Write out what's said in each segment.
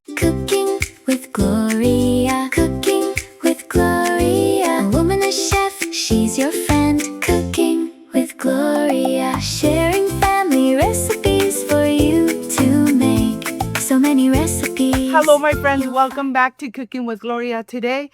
Cooking with Gloria. Cooking with Gloria. A woman, a chef, she's your friend. Cooking with Gloria. Sharing family recipes for you to make. So many recipes. Hello, my friends. Welcome back to Cooking with Gloria. Today,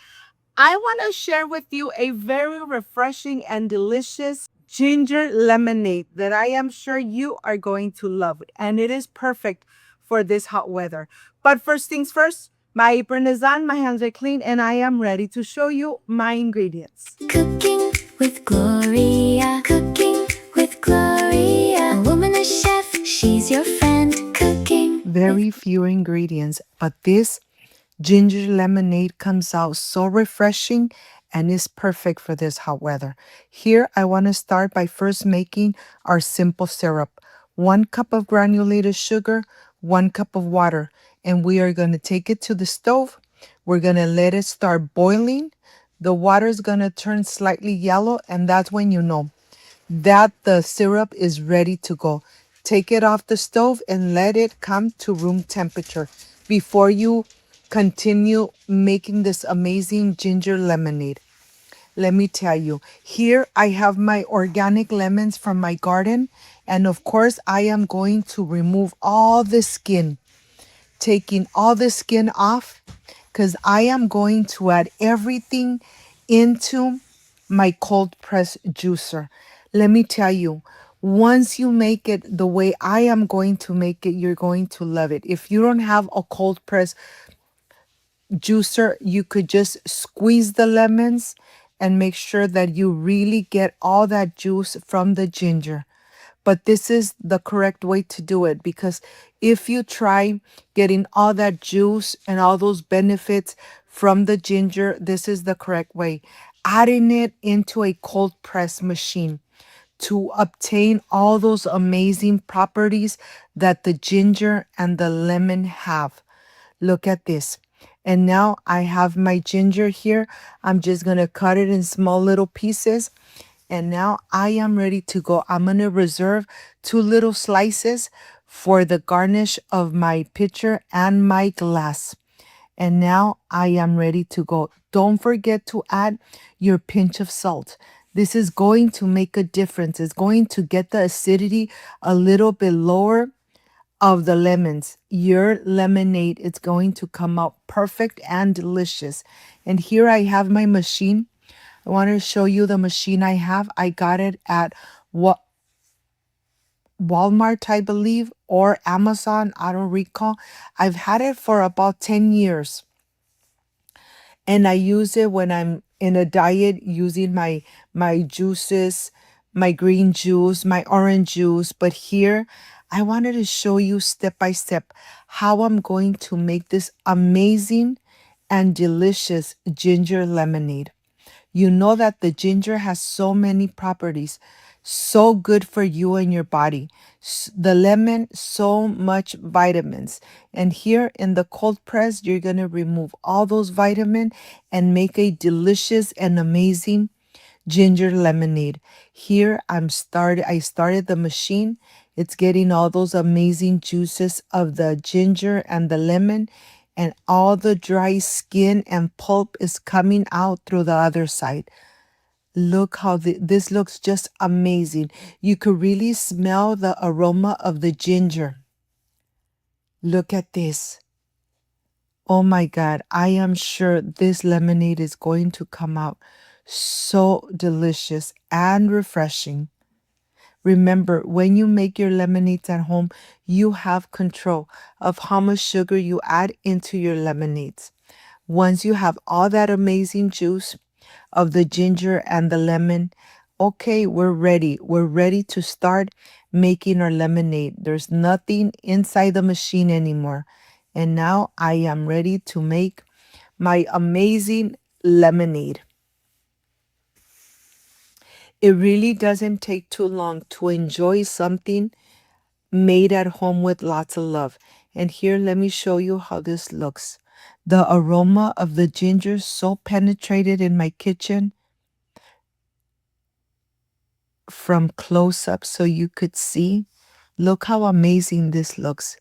I want to share with you a very refreshing and delicious ginger lemonade that I am sure you are going to love. And it is perfect for this hot weather. But first things first, my apron is on, my hands are clean, and I am ready to show you my ingredients. Cooking with Gloria. Cooking with Gloria. A woman, a chef, she's your friend. Cooking. Very few ingredients, but this ginger lemonade comes out so refreshing and is perfect for this hot weather. Here, I want to start by first making our simple syrup. 1 cup of granulated sugar, 1 cup of water, and we are going to take it to the stove. We're going to let it start boiling. The water is going to turn slightly yellow, and that's when you know that the syrup is ready to go. Take it off the stove and let it come to room temperature before you continue making this amazing ginger lemonade. Let me tell you, here I have my organic lemons from my garden, and of course, I am going to remove all the skin, taking all the skin off because I am going to add everything into my cold press juicer. Let me tell you, once you make it the way I am going to make it, you're going to love it. If you don't have a cold press juicer, you could just squeeze the lemons and make sure that you really get all that juice from the ginger. But this is the correct way to do it, because if you try getting all that juice and all those benefits from the ginger, this is the correct way. Adding it into a cold press machine to obtain all those amazing properties that the ginger and the lemon have. Look at this. And now I have my ginger here. I'm just going to cut it in small little pieces. And now I am ready to go. I'm going to reserve 2 little slices for the garnish of my pitcher and my glass. And now I am ready to go. Don't forget to add your pinch of salt. This is going to make a difference. It's going to get the acidity a little bit lower of the lemons. Your lemonade is going to come out perfect and delicious. And here I have my machine. I want to show you the machine I have. I got it at Walmart, I believe, or Amazon. I don't recall. I've had it for about 10 years. And I use it when I'm in a diet, using my juices, my green juice, my orange juice. But here, I wanted to show you step by step how I'm going to make this amazing and delicious ginger lemonade. You know that the ginger has so many properties, so good for you and your body. The lemon, so much vitamins. And here in the cold press, you're going to remove all those vitamins and make a delicious and amazing ginger lemonade. Here I started the machine. It's getting all those amazing juices of the ginger and the lemon, and all the dry skin and pulp is coming out through the other side. Look how this looks just amazing. You could really smell the aroma of the ginger. Look at this. Oh my God, I am sure this lemonade is going to come out so delicious and refreshing. Remember, when you make your lemonades at home, you have control of how much sugar you add into your lemonades. Once you have all that amazing juice of the ginger and the lemon, okay, we're ready. We're ready to start making our lemonade. There's nothing inside the machine anymore. And now I am ready to make my amazing lemonade. It really doesn't take too long to enjoy something made at home with lots of love. And here, let me show you how this looks. The aroma of the ginger so penetrated in my kitchen from close up so you could see. Look how amazing this looks.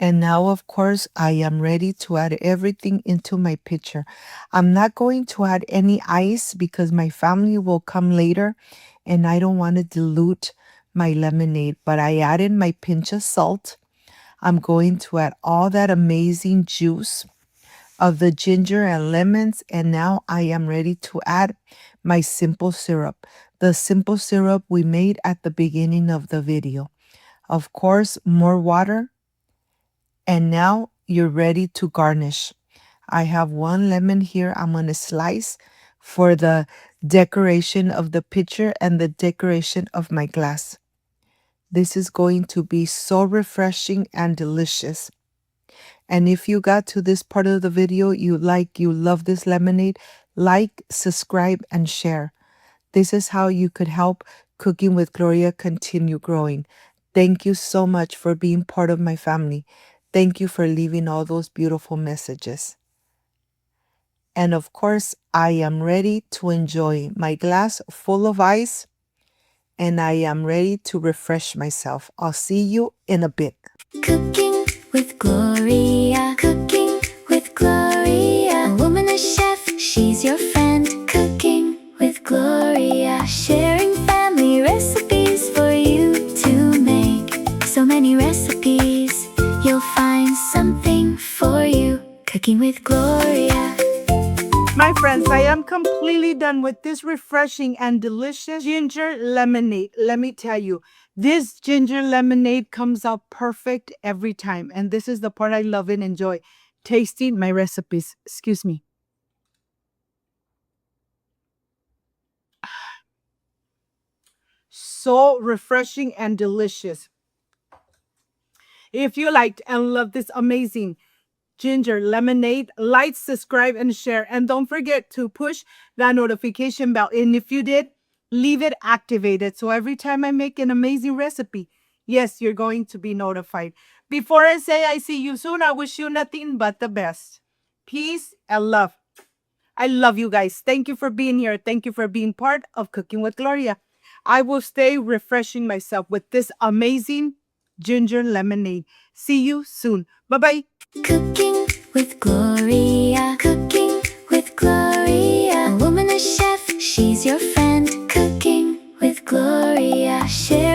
And now, of course, I am ready to add everything into my pitcher. I'm not going to add any ice because my family will come later and I don't want to dilute my lemonade. But I added my pinch of salt. I'm going to add all that amazing juice of the ginger and lemons. And now I am ready to add my simple syrup, the simple syrup we made at the beginning of the video. Of course, more water. And now you're ready to garnish. I have one lemon here I'm going to slice for the decoration of the pitcher and the decoration of my glass. This is going to be so refreshing and delicious. And if you got to this part of the video, you love this lemonade, like, subscribe, and share. This is how you could help Cooking with Gloria continue growing. Thank you so much for being part of my family. Thank you for leaving all those beautiful messages. And of course, I am ready to enjoy my glass full of ice, and I am ready to refresh myself. I'll see you in a bit. Cooking with Gloria. Cooking with Gloria. A woman, a chef, she's your friend. Cooking with Gloria. Sharing family recipes for you to make. So many recipes, you'll find something for you. Cooking with Gloria. My friends, I am completely done with this refreshing and delicious ginger lemonade. Let me tell you, this ginger lemonade comes out perfect every time. And this is the part I love and enjoy, tasting my recipes. Excuse me. So refreshing and delicious. If you liked and love this amazing ginger lemonade, like, subscribe, and share. And don't forget to push that notification bell. And if you did, leave it activated. So every time I make an amazing recipe, yes, you're going to be notified. Before I say I see you soon, I wish you nothing but the best. Peace and love. I love you guys. Thank you for being here. Thank you for being part of Cooking with Gloria. I will stay refreshing myself with this amazing ginger lemonade. See you soon. Bye-bye. Cooking with Gloria. Cooking with Gloria. A woman, a chef, she's your friend. Cooking with Gloria. Share